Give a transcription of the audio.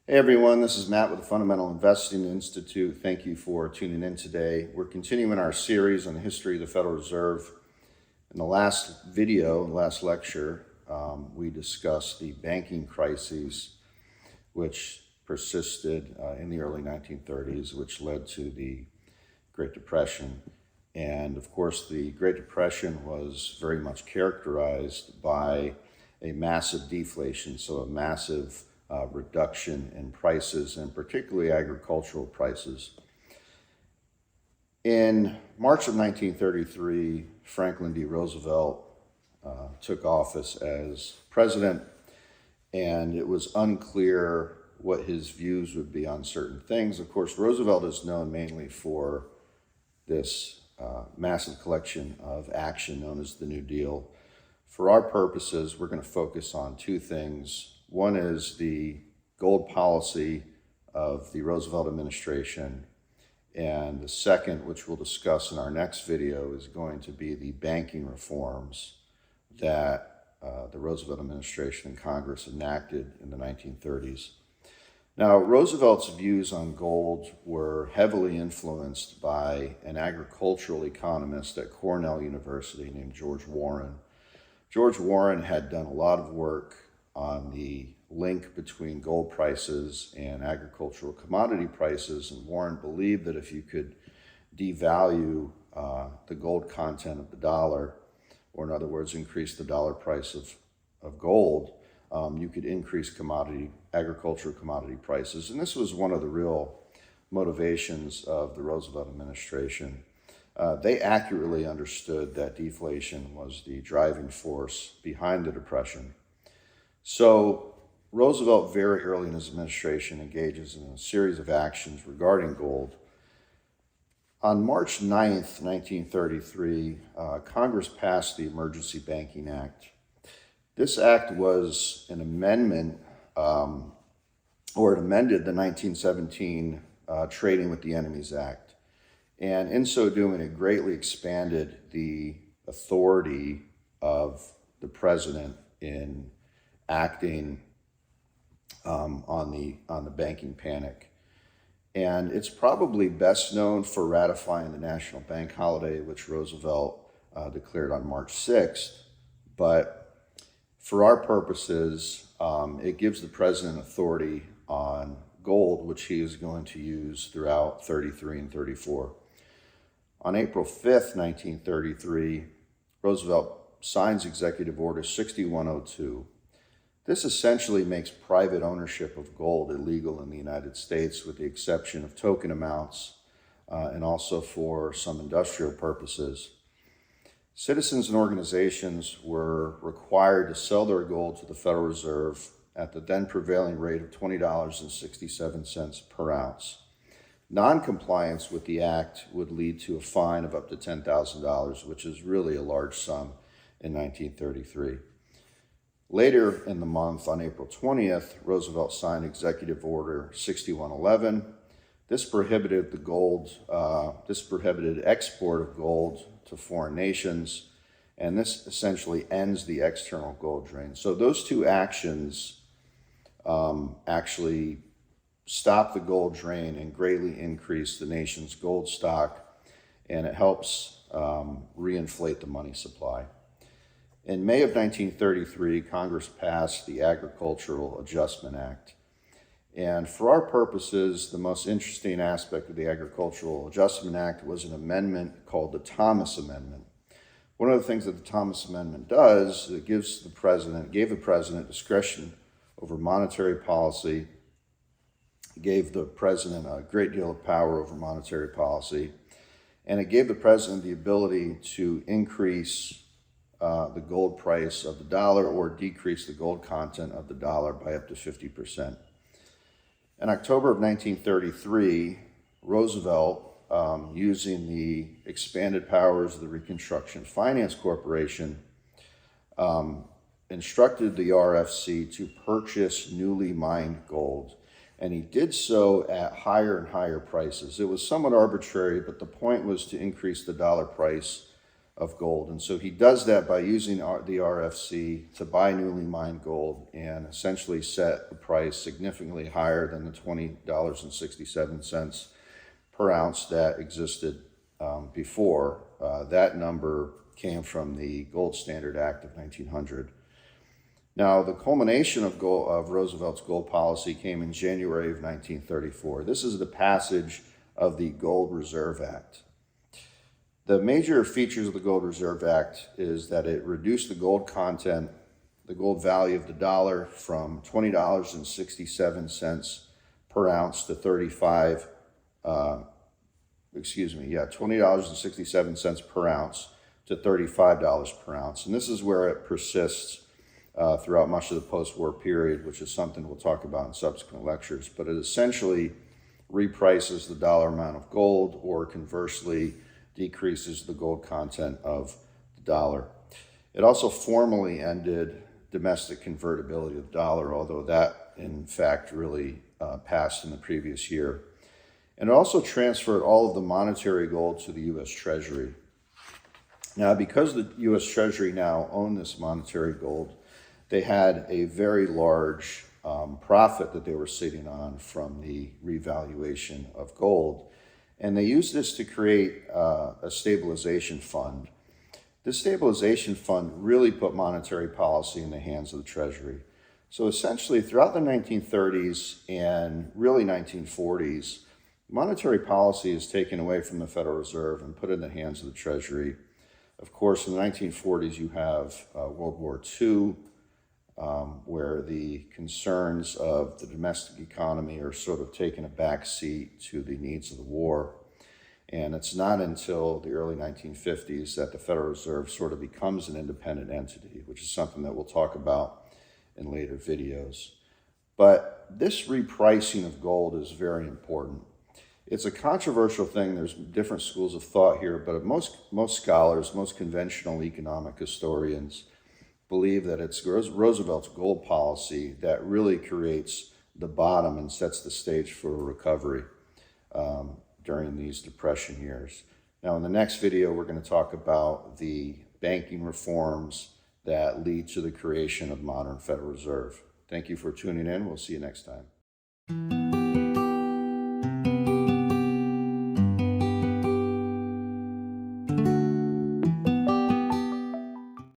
Hey everyone, this is Matt with the Fundamental Investing Institute. Thank you for tuning in today. We're continuing our series on the history of the Federal Reserve. In the last video, last lecture, we discussed the banking crises which persisted in the early 1930s, which led to the Great Depression. And of course, the Great Depression was very much characterized by a massive deflation, so a massive reduction in prices, and particularly agricultural prices. In March of 1933, Franklin D. Roosevelt took office as president, and it was unclear what his views would be on certain things. Of course, Roosevelt is known mainly for this massive collection of action known as the New Deal. For our purposes, we're going to focus on two things. One is the gold policy of the Roosevelt administration, and the second, which we'll discuss in our next video, is going to be the banking reforms that the Roosevelt administration and Congress enacted in the 1930s. Now, Roosevelt's views on gold were heavily influenced by an agricultural economist at Cornell University named George Warren. George Warren had done a lot of work on the link between gold prices and agricultural commodity prices, and Warren believed that if you could devalue the gold content of the dollar, or in other words, increase the dollar price of gold, you could increase agricultural commodity prices. And this was one of the real motivations of the Roosevelt administration. They accurately understood that deflation was the driving force behind the Depression. So Roosevelt, very early in his administration, engages in a series of actions regarding gold. On March 9th, 1933, Congress passed the Emergency Banking Act. This act was an amendment, or it amended the 1917 Trading with the Enemies Act. And in so doing, it greatly expanded the authority of the president in acting on the banking panic. And it's probably best known for ratifying the National Bank holiday, which Roosevelt declared on March 6th. But for our purposes, it gives the president authority on gold, which he is going to use throughout 33 and 34. On April 5th, 1933, Roosevelt signs Executive Order 6102. This essentially makes private ownership of gold illegal in the United States, with the exception of token amounts and also for some industrial purposes. Citizens and organizations were required to sell their gold to the Federal Reserve at the then prevailing rate of $20.67 per ounce. Non-compliance with the act would lead to a fine of up to $10,000, which is really a large sum in 1933. Later in the month, on April 20th, Roosevelt signed Executive Order 6111. This prohibited export of gold to foreign nations, and this essentially ends the external gold drain. So those two actions actually stop the gold drain and greatly increase the nation's gold stock, and it helps reinflate the money supply. In May of 1933, Congress passed the Agricultural Adjustment Act. And for our purposes, the most interesting aspect of the Agricultural Adjustment Act was an amendment called the Thomas Amendment. One of the things that the Thomas Amendment does is it gave the president discretion over monetary policy. It gave the president a great deal of power over monetary policy, and it gave the president the ability to increase the gold price of the dollar or decrease the gold content of the dollar by up to 50%. In October of 1933, Roosevelt, using the expanded powers of the Reconstruction Finance Corporation, instructed the RFC to purchase newly mined gold. And he did so at higher and higher prices. It was somewhat arbitrary, but the point was to increase the dollar price of gold. And so he does that by using the RFC to buy newly mined gold and essentially set the price significantly higher than the $20.67 per ounce that existed before. That number came from the Gold Standard Act of 1900. Now, the culmination of Roosevelt's gold policy came in January of 1934. This is the passage of the Gold Reserve Act. The major features of the Gold Reserve Act is that it reduced the gold content, the gold value of the dollar from $20.67 per ounce to $20.67 per ounce to $35 per ounce. And this is where it persists throughout much of the post-war period, which is something we'll talk about in subsequent lectures. But it essentially reprices the dollar amount of gold, or conversely decreases the gold content of the dollar. It also formally ended domestic convertibility of the dollar, although that in fact really passed in the previous year. And it also transferred all of the monetary gold to the U.S. Treasury. Now, because the U.S. Treasury now owned this monetary gold, they had a very large profit that they were sitting on from the revaluation of gold. And they used this to create a stabilization fund. This stabilization fund really put monetary policy in the hands of the Treasury. So essentially, throughout the 1930s and really 1940s, monetary policy is taken away from the Federal Reserve and put in the hands of the Treasury. Of course, in the 1940s, you have World War II, where the concerns of the domestic economy are sort of taking a back seat to the needs of the war. And it's not until the early 1950s that the Federal Reserve sort of becomes an independent entity, which is something that we'll talk about in later videos. But this repricing of gold is very important. It's a controversial thing. There's different schools of thought here, but most scholars, most conventional economic historians, believe that it's Roosevelt's gold policy that really creates the bottom and sets the stage for a recovery during these Depression years. Now, in the next video, we're going to talk about the banking reforms that lead to the creation of modern Federal Reserve. Thank you for tuning in. We'll see you next time.